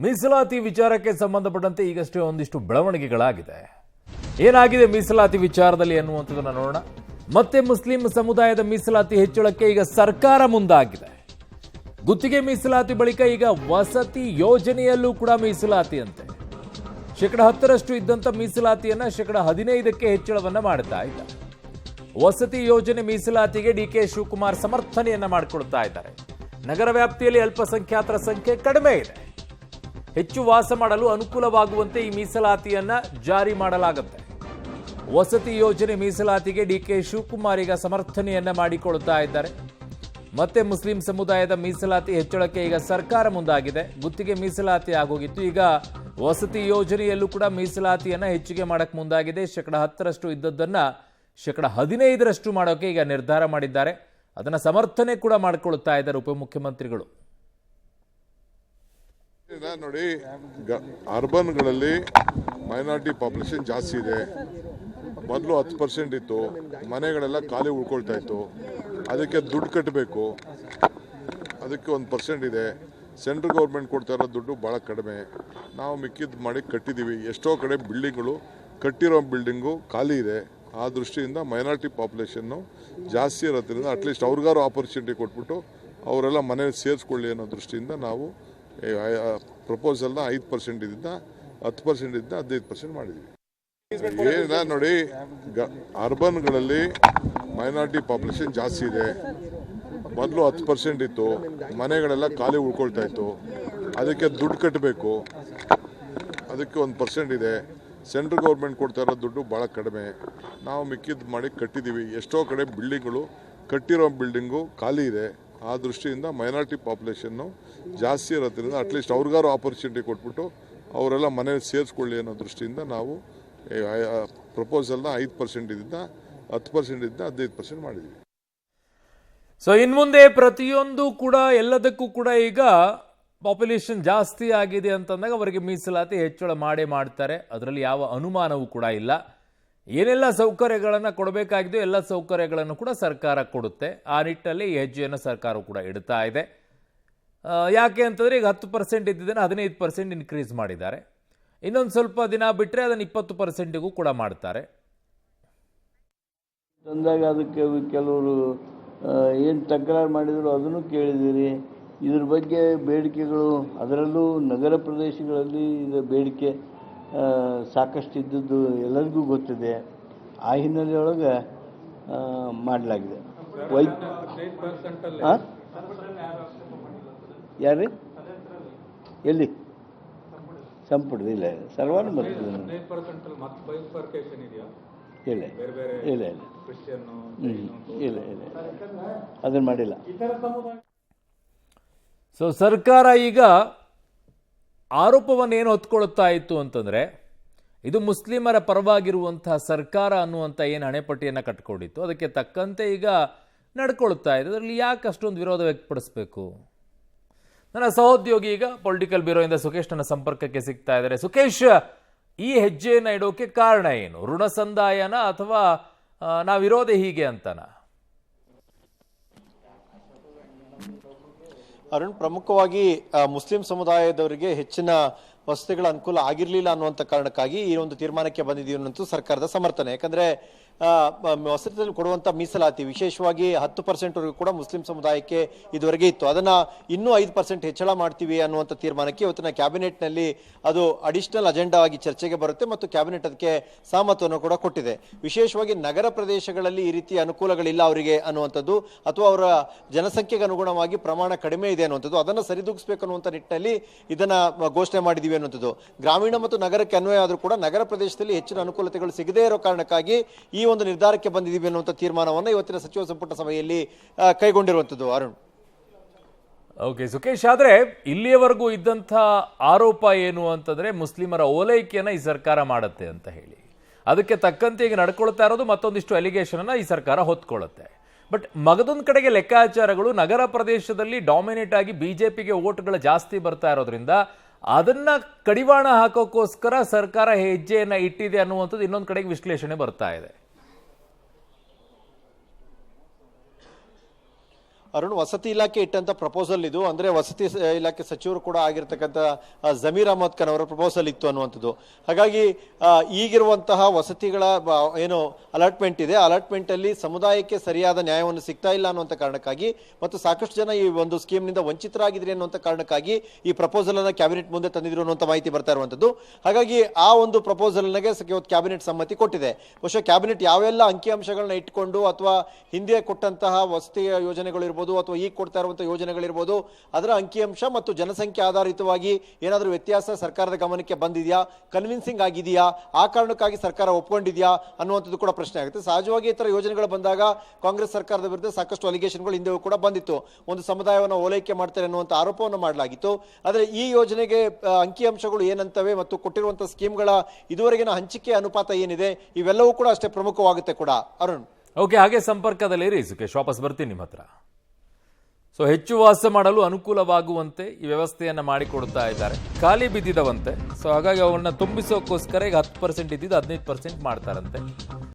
ಮೀಸಲಾತಿ ವಿಚಾರಕ್ಕೆ ಸಂಬಂಧಪಟ್ಟಂತೆ ಈಗಷ್ಟೇ ಒಂದಿಷ್ಟು ಬೆಳವಣಿಗೆಗಳಾಗಿದೆ. ಏನಾಗಿದೆ ಮೀಸಲಾತಿ ವಿಚಾರದಲ್ಲಿ ಅನ್ನುವಂಥದ್ದನ್ನು ನೋಡೋಣ. ಮತ್ತೆ ಮುಸ್ಲಿಂ ಸಮುದಾಯದ ಮೀಸಲಾತಿ ಹೆಚ್ಚಳಕ್ಕೆ ಈಗ ಸರ್ಕಾರ ಮುಂದಾಗಿದೆ. ಗುತ್ತಿಗೆ ಮೀಸಲಾತಿ ಬಳಿಕ ಈಗ ವಸತಿ ಯೋಜನೆಯಲ್ಲೂ ಕೂಡ ಮೀಸಲಾತಿ ಅಂತೆ. 10% ಇದ್ದಂಥ ಮೀಸಲಾತಿಯನ್ನ 15% ಹೆಚ್ಚಳವನ್ನ ಮಾಡ್ತಾ ಇದ್ದಾರೆ. ವಸತಿ ಯೋಜನೆ ಮೀಸಲಾತಿಗೆ ಡಿಕೆ ಶಿವಕುಮಾರ್ ಸಮರ್ಥನೆಯನ್ನ ಮಾಡಿಕೊಳ್ತಾ ಇದ್ದಾರೆ. ನಗರ ವ್ಯಾಪ್ತಿಯಲ್ಲಿ ಅಲ್ಪಸಂಖ್ಯಾತರ ಸಂಖ್ಯೆ ಕಡಿಮೆ ಇದೆ. ಹೆಚ್ಚು ವಾಸ ಮಾಡಲು ಅನುಕೂಲವಾಗುವಂತೆ ಈ ಮೀಸಲಾತಿಯನ್ನ ಜಾರಿ ಮಾಡಲಾಗುತ್ತೆ. ವಸತಿ ಯೋಜನೆ ಮೀಸಲಾತಿಗೆ ಡಿಕೆ ಶಿವಕುಮಾರ್ ಈಗ ಸಮರ್ಥನೆಯನ್ನ ಮಾಡಿಕೊಳ್ತಾ ಇದ್ದಾರೆ. ಮತ್ತೆ ಮುಸ್ಲಿಂ ಸಮುದಾಯದ ಮೀಸಲಾತಿ ಹೆಚ್ಚಳಕ್ಕೆ ಈಗ ಸರ್ಕಾರ ಮುಂದಾಗಿದೆ. ಗುತ್ತಿಗೆ ಮೀಸಲಾತಿ ಆಗೋಗಿತ್ತು, ಈಗ ವಸತಿ ಯೋಜನೆಯಲ್ಲೂ ಕೂಡ ಮೀಸಲಾತಿಯನ್ನ ಹೆಚ್ಚಿಗೆ ಮಾಡಕ್ಕೆ ಮುಂದಾಗಿದೆ. 10% ಇದ್ದದ್ದನ್ನ 15% ಮಾಡೋಕೆ ಈಗ ನಿರ್ಧಾರ ಮಾಡಿದ್ದಾರೆ. ಅದನ್ನ ಸಮರ್ಥನೆ ಕೂಡ ಮಾಡಿಕೊಳ್ತಾ ಇದ್ದಾರೆ ಉಪಮುಖ್ಯಮಂತ್ರಿಗಳು. ನೋಡಿ, ಅರ್ಬನ್ಗಳಲ್ಲಿ ಮೈನಾರಿಟಿ ಪಾಪ್ಯುಲೇಷನ್ ಜಾಸ್ತಿ ಇದೆ. ಮೊದಲು 10% ಇತ್ತು, ಮನೆಗಳೆಲ್ಲ ಖಾಲಿ ಉಳ್ಕೊಳ್ತಾ ಇತ್ತು. ಅದಕ್ಕೆ ದುಡ್ಡು ಕಟ್ಟಬೇಕು, ಅದಕ್ಕೆ 1% ಇದೆ. ಸೆಂಟ್ರಲ್ ಗೌರ್ಮೆಂಟ್ ಕೊಡ್ತಾ ಇರೋ ದುಡ್ಡು ಭಾಳ ಕಡಿಮೆ. ನಾವು ಮಿಕ್ಕಿದ್ದು ಮಾಡಿ ಕಟ್ಟಿದ್ದೀವಿ. ಎಷ್ಟೋ ಕಡೆ ಬಿಲ್ಡಿಂಗ್ಗಳು ಕಟ್ಟಿರೋ ಬಿಲ್ಡಿಂಗು ಖಾಲಿ ಇದೆ. ಆ ದೃಷ್ಟಿಯಿಂದ ಮೈನಾರಿಟಿ ಪಾಪ್ಯುಲೇಷನ್ನು ಜಾಸ್ತಿ ಇರೋದ್ರಿಂದ ಅಟ್ಲೀಸ್ಟ್ ಅವ್ರಿಗಾರು ಆಪರ್ಚುನಿಟಿ ಕೊಟ್ಬಿಟ್ಟು ಅವರೆಲ್ಲ ಮನೇಲಿ ಸೇರಿಸ್ಕೊಳ್ಳಿ ಅನ್ನೋ ದೃಷ್ಟಿಯಿಂದ ನಾವು ಪ್ರಪೋಸಲ್ನ 5% ಇದ್ದ 10% ಇದ್ದ 15% ಮಾಡಿದ್ವಿ. ನೋಡಿ, ಅರ್ಬನ್ಗಳಲ್ಲಿ ಮೈನಾರಿಟಿ ಪಾಪ್ಯುಲೇಷನ್ ಜಾಸ್ತಿ ಇದೆ. ಮೊದಲು 10% ಇತ್ತು, ಮನೆಗಳೆಲ್ಲ ಖಾಲಿ ಉಳ್ಕೊಳ್ತಾ ಇತ್ತು. ಅದಕ್ಕೆ ದುಡ್ಡು ಕಟ್ಟಬೇಕು, ಅದಕ್ಕೆ 1% ಇದೆ. ಸೆಂಟ್ರಲ್ ಗೌರ್ಮೆಂಟ್ ಕೊಡ್ತಾ ಇರೋ ದುಡ್ಡು ಭಾಳ ಕಡಿಮೆ. ನಾವು ಮಿಕ್ಕಿದ್ದು ಮಾಡಿ ಕಟ್ಟಿದ್ದೀವಿ. ಎಷ್ಟೋ ಕಡೆ ಬಿಲ್ಡಿಂಗ್ಗಳು ಕಟ್ಟಿರೋ ಬಿಲ್ಡಿಂಗು ಖಾಲಿ ಇದೆ. ಆ ದೃಷ್ಟಿಯಿಂದ ಮೈನಾರಿಟಿ ಪಾಪ್ಯುಲೇಷನ್ನು ಜಾಸ್ತಿ ಇರೋದ್ರಿಂದ ಅಟ್ಲೀಸ್ಟ್ ಅವ್ರಿಗಾರು ಆಪರ್ಚುನಿಟಿ ಕೊಟ್ಬಿಟ್ಟು ಅವರೆಲ್ಲ ಮನೇಲಿ ಸೇರಿಸ್ಕೊಳ್ಳಿ ಅನ್ನೋ ದೃಷ್ಟಿಯಿಂದ ನಾವು ಪ್ರಪೋಸಲ್ನ 5% ಇದ್ದ 10% ಇದ್ದ 15% ಮಾಡಿದ್ವಿ. ಸೊ ಇನ್ಮುಂದೆ ಪ್ರತಿಯೊಂದು ಕೂಡ ಎಲ್ಲದಕ್ಕೂ ಕೂಡ ಈಗ ಪಾಪ್ಯುಲೇಷನ್ ಜಾಸ್ತಿ ಆಗಿದೆ ಅಂತಂದಾಗ ಅವರಿಗೆ ಮೀಸಲಾತಿ ಹೆಚ್ಚಳ ಮಾಡೇ ಮಾಡ್ತಾರೆ. ಅದರಲ್ಲಿ ಯಾವ ಅನುಮಾನವೂ ಕೂಡ ಇಲ್ಲ. ಏನೆಲ್ಲ ಸೌಕರ್ಯಗಳನ್ನು ಕೊಡಬೇಕಾಗಿದೆಯೋ ಎಲ್ಲ ಸೌಕರ್ಯಗಳನ್ನು ಕೂಡ ಸರ್ಕಾರ ಕೊಡುತ್ತೆ. ಆ ನಿಟ್ಟಿನಲ್ಲಿ ಈ ಹೆಜ್ಜೆಯನ್ನು ಸರ್ಕಾರ ಕೂಡ ಇಡ್ತಾ ಇದೆ. ಯಾಕೆ ಅಂತಂದರೆ ಈಗ 10% ಇದ್ದಿದ್ದನ್ನು 15% ಇನ್ಕ್ರೀಸ್ ಮಾಡಿದ್ದಾರೆ. ಇನ್ನೊಂದು ಸ್ವಲ್ಪ ದಿನ ಬಿಟ್ಟರೆ ಅದನ್ನು 20%ಗೂ ಕೂಡ ಮಾಡ್ತಾರೆ. ತಂದಾಗ ಅದಕ್ಕೆ ಕೆಲವರು ಏನು ತಕರಾರು ಮಾಡಿದ್ರು ಅದನ್ನು ಕೇಳಿದ್ದೀರಿ. ಇದ್ರ ಬಗ್ಗೆ ಬೇಡಿಕೆಗಳು, ಅದರಲ್ಲೂ ನಗರ ಪ್ರದೇಶಗಳಲ್ಲಿ ಇದರ ಬೇಡಿಕೆ ಸಾಕಷ್ಟು ಇದ್ದದ್ದು ಎಲ್ಲರಿಗೂ ಗೊತ್ತಿದೆ. ಆ ಹಿನ್ನೆಲೆಯೊಳಗೆ ಮಾಡಲಾಗಿದೆ. ಯಾರು ಎಲ್ಲಿ ಸಂಪುಟದ ಇಲ್ಲ ಸರ್ವಾನು ಬರ್ತದೆ. ಇಲ್ಲ ಇಲ್ಲ ಇಲ್ಲ ಇಲ್ಲ ಇಲ್ಲ ಅದನ್ನು ಮಾಡಿಲ್ಲ. ಸೊ ಸರ್ಕಾರ ಈಗ ಆರೋಪವನ್ನು ಏನು ಹೊತ್ಕೊಳ್ತಾ ಇತ್ತು ಅಂತಂದರೆ, ಇದು ಮುಸ್ಲಿಮರ ಪರವಾಗಿರುವಂತಹ ಸರ್ಕಾರ ಅನ್ನುವಂಥ ಏನು ಹಣೆಪಟ್ಟಿಯನ್ನು ಕಟ್ಕೊಂಡಿತ್ತು, ಅದಕ್ಕೆ ತಕ್ಕಂತೆ ಈಗ ನಡ್ಕೊಳ್ತಾ ಇದೆ. ಅದರಲ್ಲಿ ಯಾಕೆ ಅಷ್ಟೊಂದು ವಿರೋಧ ವ್ಯಕ್ತಪಡಿಸಬೇಕು? ನನ್ನ ಸಹೋದ್ಯೋಗಿ ಈಗ ಪೊಲಿಟಿಕಲ್ ಬ್ಯೂರೋಯಿಂದ ಸುಖೇಶ್ ನನ್ನ ಸಂಪರ್ಕಕ್ಕೆ ಸಿಗ್ತಾ ಇದ್ದಾರೆ. ಸುಖೇಶ್, ಈ ಹೆಜ್ಜೆಯನ್ನು ಇಡೋಕೆ ಕಾರಣ ಏನು? ಋಣ ಸಂದಾಯನ ಅಥವಾ ನಾವಿರೋದೇ ಹೀಗೆ ಅಂತನಾ? ಅರುಣ್, ಪ್ರಮುಖವಾಗಿ ಮುಸ್ಲಿಂ ಸಮುದಾಯದವರಿಗೆ ಹೆಚ್ಚಿನ ವಸತಿಗಳ ಅನುಕೂಲ ಆಗಿರಲಿಲ್ಲ ಅನ್ನುವಂಥ ಕಾರಣಕ್ಕಾಗಿ ಈ ಒಂದು ತೀರ್ಮಾನಕ್ಕೆ ಬಂದಿದ್ದೀವಿ ಅನ್ನೋದು ಸರ್ಕಾರದ ಸಮರ್ಥನೆ. ಯಾಕಂದ್ರೆ ವಸತಿಯಲ್ಲಿ ಕೊಡುವಂಥ ಮೀಸಲಾತಿ ವಿಶೇಷವಾಗಿ 10% ವರೆಗೂ ಕೂಡ ಮುಸ್ಲಿಂ ಸಮುದಾಯಕ್ಕೆ ಇದುವರೆಗೆ ಇತ್ತು. ಅದನ್ನ ಇನ್ನೂ 5% ಹೆಚ್ಚಳ ಮಾಡ್ತೀವಿ ಅನ್ನುವಂಥ ತೀರ್ಮಾನಕ್ಕೆ ಇವತ್ತಿನ ಕ್ಯಾಬಿನೆಟ್ನಲ್ಲಿ ಅದು ಅಡಿಷನಲ್ ಅಜೆಂಡಾ ಆಗಿ ಚರ್ಚೆಗೆ ಬರುತ್ತೆ ಮತ್ತು ಕ್ಯಾಬಿನೆಟ್ ಅದಕ್ಕೆ ಸಹಮತವನ್ನು ಕೂಡ ಕೊಟ್ಟಿದೆ. ವಿಶೇಷವಾಗಿ ನಗರ ಪ್ರದೇಶಗಳಲ್ಲಿ ಈ ರೀತಿ ಅನುಕೂಲಗಳಿಲ್ಲ ಅವರಿಗೆ ಅನ್ನುವಂಥದ್ದು, ಅಥವಾ ಅವರ ಜನಸಂಖ್ಯೆಗೆ ಅನುಗುಣವಾಗಿ ಪ್ರಮಾಣ ಕಡಿಮೆ ಇದೆ ಅನ್ನುವಂಥದ್ದು, ಅದನ್ನು ಸರಿದೂಗಿಸಬೇಕು ಅನ್ನುವಂಥ ನಿಟ್ಟಿನಲ್ಲಿ ಇದನ್ನ ಘೋಷಣೆ ಮಾಡಿದ್ದೀವಿ ಅನ್ನುವಂಥದ್ದು. ಗ್ರಾಮೀಣ ಮತ್ತು ನಗರಕ್ಕೆ ಅನ್ವಯ ಆದರೂ ಕೂಡ ನಗರ ಪ್ರದೇಶದಲ್ಲಿ ಹೆಚ್ಚಿನ ಅನುಕೂಲತೆಗಳು ಸಿಗದೇ ಇರೋ ಕಾರಣಕ್ಕಾಗಿ ಈ ಒಂದು ನಿರ್ಧಾರಕ್ಕೆ ಬಂದಿದ್ದೀವಿ ಅನ್ನುವಂಥ ತೀರ್ಮಾನವನ್ನು ಇವತ್ತಿನ ಸಚಿವ ಸಂಪುಟ ಸಭೆಯಲ್ಲಿ ಕೈಗೊಂಡಿರುವಂಥದ್ದು. ಅರುಣ್, ಓಕೆ ಸುಖೇಶ್, ಆದರೆ ಇಲ್ಲಿಯವರೆಗೂ ಇದ್ದಂಥ ಆರೋಪ ಏನು ಅಂತಂದ್ರೆ ಮುಸ್ಲಿಮರ ಓಲೈಕೆಯನ್ನ ಈ ಸರ್ಕಾರ ಮಾಡುತ್ತೆ ಅಂತ ಹೇಳಿ, ಅದಕ್ಕೆ ತಕ್ಕಂತೆ ಈಗ ನಡ್ಕೊಳ್ತಾ ಇರೋದು ಮತ್ತೊಂದಿಷ್ಟು ಅಲಿಗೇಷನ್ ಅನ್ನ ಈ ಸರ್ಕಾರ ಹೊತ್ಕೊಳ್ಳುತ್ತೆ. ಬಟ್ ಮಗದೊಂದು ಕಡೆಗೆ ಲೆಕ್ಕಾಚಾರಗಳು ನಗರ ಪ್ರದೇಶದಲ್ಲಿ ಡಾಮಿನೇಟ್ ಆಗಿ ಬಿಜೆಪಿಗೆ ಓಟ್ಗಳು ಜಾಸ್ತಿ ಬರ್ತಾ ಇರೋದ್ರಿಂದ ಅದನ್ನ ಕಡಿವಾಣ ಹಾಕೋಕ್ಕೋಸ್ಕರ ಸರ್ಕಾರ ಹೆಜ್ಜೆಯನ್ನ ಇಟ್ಟಿದೆ ಅನ್ನುವಂಥದ್ದು ಇನ್ನೊಂದು ಕಡೆಗೆ ವಿಶ್ಲೇಷಣೆ ಬರ್ತಾ ಇದೆ. ಅರುಣ್, ವಸತಿ ಇಲಾಖೆ ಇಟ್ಟಂತ ಪ್ರಪೋಸಲ್ ಇದು. ಅಂದ್ರೆ ವಸತಿ ಇಲಾಖೆ ಸಚಿವರು ಕೂಡ ಆಗಿರ್ತಕ್ಕಂಥ ಜಮೀರ್ ಅಹಮದ್ ಖಾನ್ ಅವರ ಪ್ರಪೋಸಲ್ ಇತ್ತು ಅನ್ನುವಂಥದ್ದು. ಹಾಗಾಗಿ ಈಗಿರುವಂತಹ ವಸತಿಗಳ ಏನು ಅಲಾಟ್ಮೆಂಟ್ ಇದೆ, ಅಲಾಟ್ಮೆಂಟ್ ಅಲ್ಲಿ ಸಮುದಾಯಕ್ಕೆ ಸರಿಯಾದ ನ್ಯಾಯವನ್ನು ಸಿಗ್ತಾ ಇಲ್ಲ ಅನ್ನುವಂಥ ಕಾರಣಕ್ಕಾಗಿ ಮತ್ತು ಸಾಕಷ್ಟು ಜನ ಈ ಒಂದು ಸ್ಕೀಮ್ ನಿಂದ ವಂಚಿತರಾಗಿದ್ರಿ ಅನ್ನುವಂಥ ಕಾರಣಕ್ಕಾಗಿ ಈ ಪ್ರಪೋಸಲ್ ಅನ್ನ ಕ್ಯಾಬಿನೆಟ್ ಮುಂದೆ ತಂದಿದ್ರು ಅನ್ನುವಂಥ ಮಾಹಿತಿ ಬರ್ತಾ ಇರುವಂತದ್ದು. ಹಾಗಾಗಿ ಆ ಒಂದು ಪ್ರಪೋಸಲ್ ಗೆ ಕ್ಯಾಬಿನೆಟ್ ಸಮ್ಮತಿ ಕೊಟ್ಟಿದೆ. ಬಹುಶಃ ಕ್ಯಾಬಿನೆಟ್ ಯಾವೆಲ್ಲ ಅಂಕಿಅಂಶಗಳನ್ನ ಇಟ್ಕೊಂಡು ಅಥವಾ ಹಿಂದೆ ಕೊಟ್ಟಂತಹ ವಸತಿ ಯೋಜನೆಗಳು ಇರ್ಬೋದು ಅಥವಾ ಈಗ ಕೊಡ್ತಾ ಇರುವಂತಹ ಯೋಜನೆಗಳಿರ್ಬೋದು, ಅದರ ಅಂಕಿಅಂಶ ಮತ್ತು ಜನಸಂಖ್ಯೆ ಆಧಾರಿತವಾಗಿ ಏನಾದರೂ ವ್ಯತ್ಯಾಸ ಸರ್ಕಾರದ ಗಮನಕ್ಕೆ ಬಂದಿದೆಯಾ, ಕನ್ವಿನ್ಸಿಂಗ್ ಆಗಿದೆಯಾ, ಆ ಕಾರಣಕ್ಕಾಗಿ ಸರ್ಕಾರ ಒಪ್ಕೊಂಡಿದೆಯಾ ಅನ್ನುವಂಥದ್ದು ಕೂಡ ಪ್ರಶ್ನೆ ಆಗುತ್ತೆ. ಸಹಜವಾಗಿ ಈ ತರ ಯೋಜನೆಗಳು ಬಂದಾಗ ಕಾಂಗ್ರೆಸ್ ಸರ್ಕಾರದ ವಿರುದ್ಧ ಸಾಕಷ್ಟು ಅಲಿಗೇಷನ್ಗಳು ಹಿಂದೆ ಕೂಡ ಬಂದಿತ್ತು. ಒಂದು ಸಮುದಾಯವನ್ನು ಓಲೈಕೆ ಮಾಡ್ತಾರೆ ಅನ್ನುವಂಥ ಆರೋಪವನ್ನು ಮಾಡಲಾಗಿತ್ತು. ಆದರೆ ಈ ಯೋಜನೆಗೆ ಅಂಕಿಅಂಶಗಳು ಏನಂತವೆ ಮತ್ತು ಕೊಟ್ಟಿರುವಂತಹ ಸ್ಕೀಮ್ಗಳ ಇದುವರೆಗಿನ ಹಂಚಿಕೆ ಅನುಪಾತ ಏನಿದೆ, ಇವೆಲ್ಲವೂ ಕೂಡ ಅಷ್ಟೇ ಪ್ರಮುಖವಾಗುತ್ತೆ ಕೂಡ. ಅರುಣ್, ಓಕೆ, ಹಾಗೆ ಸಂಪರ್ಕದಲ್ಲಿ ಇರಿ ಸುಖೇಶ್, ವಾಪಸ್ ಬರ್ತೀನಿ ನಿಮ್ಮ ಹತ್ರ. ಸೊ ಹೆಚ್ಚು ವಾಸ ಮಾಡಲು ಅನುಕೂಲವಾಗುವಂತೆ ಈ ವ್ಯವಸ್ಥೆಯನ್ನ ಮಾಡಿಕೊಡ್ತಾ ಇದ್ದಾರೆ. ಖಾಲಿ ಬಿದ್ದಿದವಂತೆ, ಸೊ ಹಾಗಾಗಿ ಅವನ್ನ ತುಂಬಿಸೋಕ್ಕೋಸ್ಕರ ಈಗ 10% ಇದ್ದಿದ್ದು 15% ಮಾಡ್ತಾರಂತೆ.